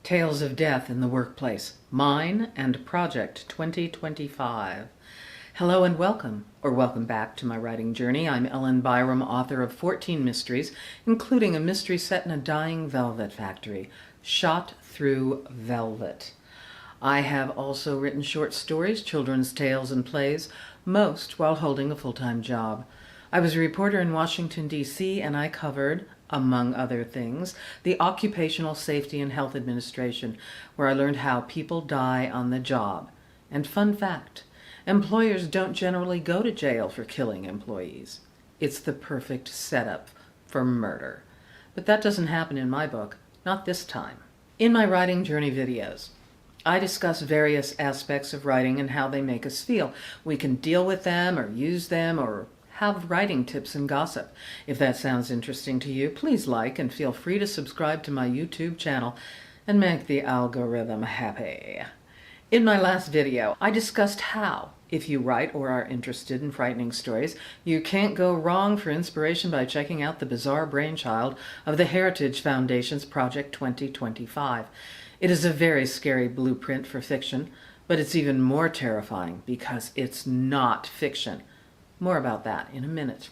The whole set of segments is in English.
Tales of Death in the Workplace, Mine and Project 2025. Hello and welcome, or welcome back to my writing journey. I'm Ellen Byerrum, author of 14 mysteries, including a mystery set in a dying velvet factory, Shot Through Velvet. I have also written short stories, children's tales, and plays, most while holding a full-time job. I was a reporter in Washington, D.C., and I covered, among other things, the Occupational Safety and Health Administration, where I learned how people die on the job. And fun fact, employers don't generally go to jail for killing employees. It's the perfect setup for murder. But that doesn't happen in my book, not this time. In my writing journey videos, I discuss various aspects of writing and how they make us feel. We can deal with them or use them or have writing tips and gossip. If that sounds interesting to you, please like and feel free to subscribe to my YouTube channel and make the algorithm happy. In my last video, I discussed how, if you write or are interested in frightening stories, you can't go wrong for inspiration by checking out the bizarre brainchild of the Heritage Foundation's Project 2025. It is a very scary blueprint for fiction, but it's even more terrifying because it's not fiction. More about that in a minute.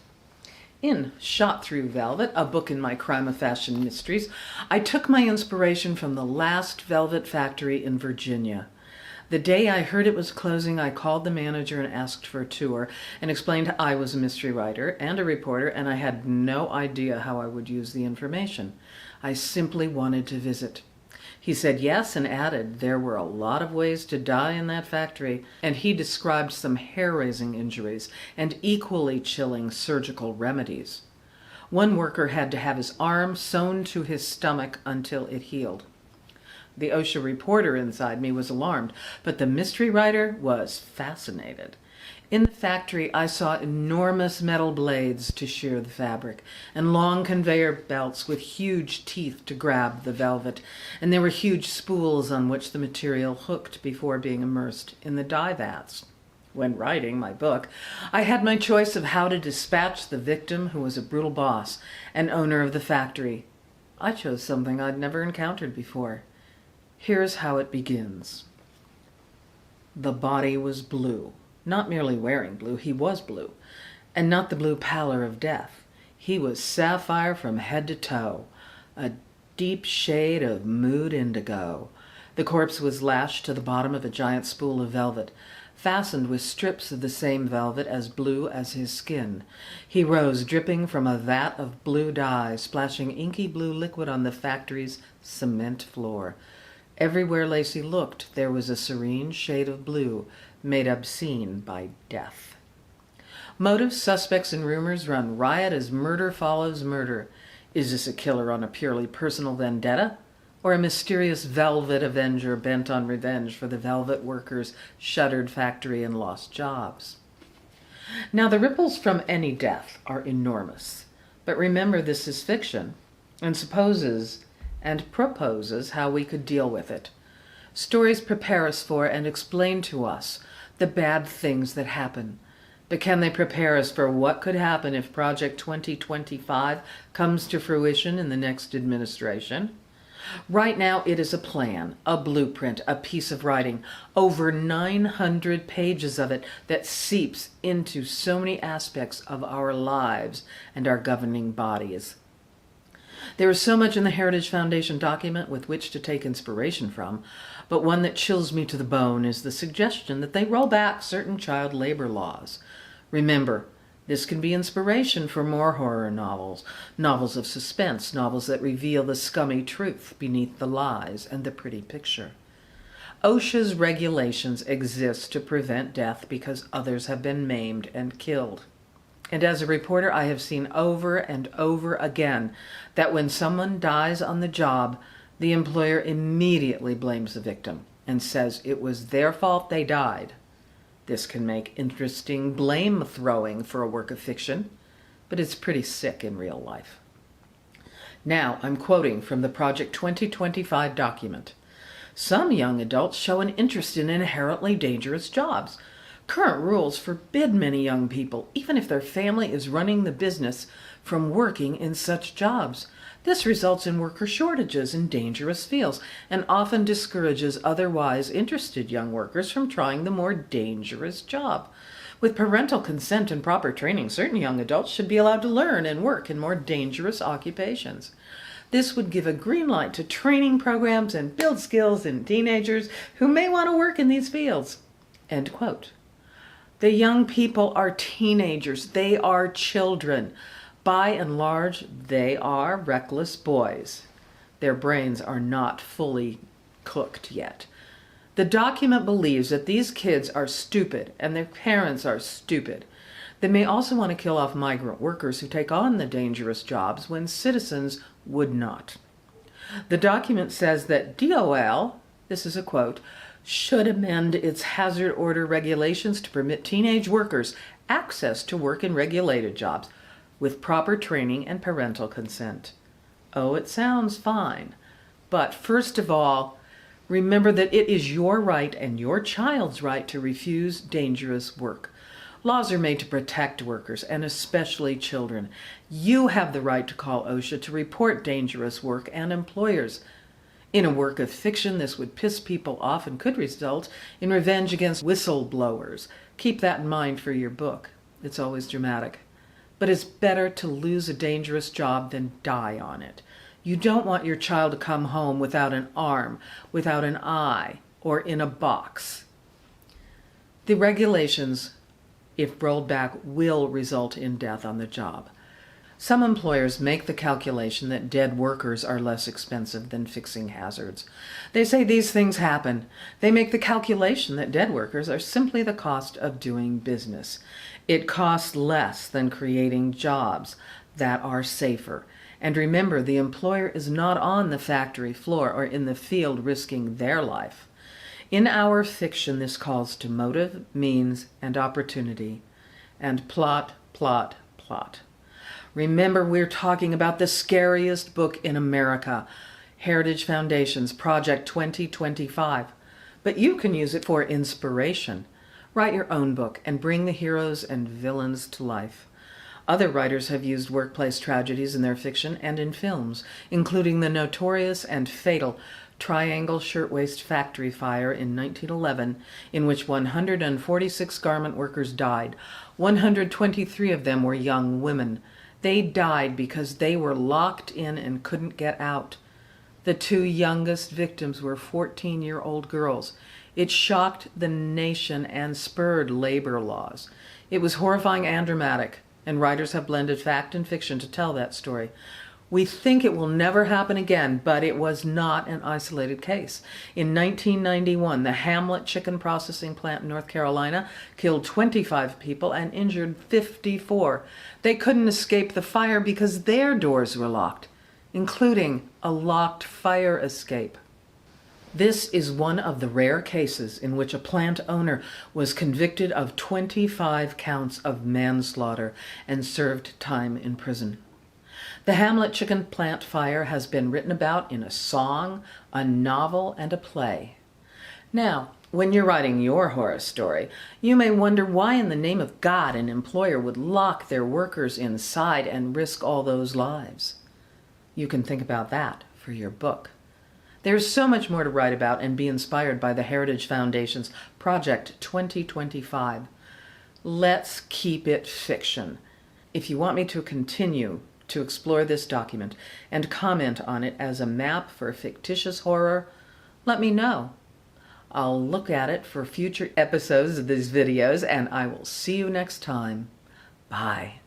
In Shot Through Velvet, a book in my Crime of Fashion mysteries, I took my inspiration from the last velvet factory in Virginia. The day I heard it was closing, I called the manager and asked for a tour and explained I was a mystery writer and a reporter, and I had no idea how I would use the information. I simply wanted to visit. He said yes and added there were a lot of ways to die in that factory, and he described some hair-raising injuries and equally chilling surgical remedies. One worker had to have his arm sewn to his stomach until it healed. The OSHA reporter inside me was alarmed, but the mystery writer was fascinated. In the factory, I saw enormous metal blades to shear the fabric, and long conveyor belts with huge teeth to grab the velvet, and there were huge spools on which the material hooked before being immersed in the dye vats. When writing my book, I had my choice of how to dispatch the victim, who was a brutal boss and owner of the factory. I chose something I'd never encountered before. Here's how it begins. The body was blue. Not merely wearing blue, he was blue, and not the blue pallor of death. He was sapphire from head to toe, a deep shade of mood indigo. The corpse was lashed to the bottom of a giant spool of velvet, fastened with strips of the same velvet as blue as his skin. He rose, dripping from a vat of blue dye, splashing inky blue liquid on the factory's cement floor. Everywhere Lacey looked, there was a serene shade of blue, made obscene by death. Motives, suspects, and rumors run riot as murder follows murder. Is this a killer on a purely personal vendetta, or a mysterious velvet avenger bent on revenge for the velvet workers' shuttered factory and lost jobs? Now, the ripples from any death are enormous, but remember this is fiction, and supposes and proposes how we could deal with it. Stories prepare us for and explain to us the bad things that happen. But can they prepare us for what could happen if Project 2025 comes to fruition in the next administration? Right now, it is a plan, a blueprint, a piece of writing, over 900 pages of it that seeps into so many aspects of our lives and our governing bodies. There is so much in the Heritage Foundation document with which to take inspiration from, but one that chills me to the bone is the suggestion that they roll back certain child labor laws. Remember, this can be inspiration for more horror novels, novels of suspense, novels that reveal the scummy truth beneath the lies and the pretty picture. OSHA's regulations exist to prevent death because others have been maimed and killed. And as a reporter, I have seen over and over again that when someone dies on the job, the employer immediately blames the victim and says it was their fault they died. This can make interesting blame throwing for a work of fiction, but it's pretty sick in real life. Now, I'm quoting from the Project 2025 document. Some young adults show an interest in inherently dangerous jobs. Current rules forbid many young people, even if their family is running the business, from working in such jobs. This results in worker shortages in dangerous fields and often discourages otherwise interested young workers from trying the more dangerous job. With parental consent and proper training, certain young adults should be allowed to learn and work in more dangerous occupations. This would give a green light to training programs and build skills in teenagers who may want to work in these fields." End quote. The young people are teenagers. They are children. By and large, they are reckless boys. Their brains are not fully cooked yet. The document believes that these kids are stupid and their parents are stupid. They may also want to kill off migrant workers who take on the dangerous jobs when citizens would not. The document says that DOL, this is a quote, "should amend its hazard order regulations to permit teenage workers access to work in regulated jobs with proper training and parental consent." Oh, it sounds fine. But first of all, remember that it is your right and your child's right to refuse dangerous work. Laws are made to protect workers, and especially children. You have the right to call OSHA to report dangerous work and employers. In a work of fiction, this would piss people off and could result in revenge against whistleblowers. Keep that in mind for your book. It's always dramatic. But it's better to lose a dangerous job than die on it. You don't want your child to come home without an arm, without an eye, or in a box. The regulations, if rolled back, will result in death on the job. Some employers make the calculation that dead workers are less expensive than fixing hazards. They say these things happen. They make the calculation that dead workers are simply the cost of doing business. It costs less than creating jobs that are safer. And remember, the employer is not on the factory floor or in the field risking their life. In our fiction, this calls to motive, means, and opportunity. And plot, plot, plot. Remember, we're talking about the scariest book in America, Heritage Foundation's Project 2025. But you can use it for inspiration. Write your own book and bring the heroes and villains to life. Other writers have used workplace tragedies in their fiction and in films, including the notorious and fatal Triangle Shirtwaist Factory fire in 1911, in which 146 garment workers died. 123 of them were young women. They died because they were locked in and couldn't get out. The two youngest victims were 14-year-old girls. It shocked the nation and spurred labor laws. It was horrifying and dramatic, and writers have blended fact and fiction to tell that story. We think it will never happen again, but it was not an isolated case. In 1991, the Hamlet chicken processing plant in North Carolina killed 25 people and injured 54. They couldn't escape the fire because their doors were locked, including a locked fire escape. This is one of the rare cases in which a plant owner was convicted of 25 counts of manslaughter and served time in prison. The Hamlet chicken plant fire has been written about in a song, a novel, and a play. Now, when you're writing your horror story, you may wonder why in the name of God an employer would lock their workers inside and risk all those lives. You can think about that for your book. There's so much more to write about and be inspired by the Heritage Foundation's Project 2025. Let's keep it fiction. If you want me to continue to explore this document and comment on it as a map for fictitious horror, let me know. I'll look at it for future episodes of these videos, and I will see you next time. Bye.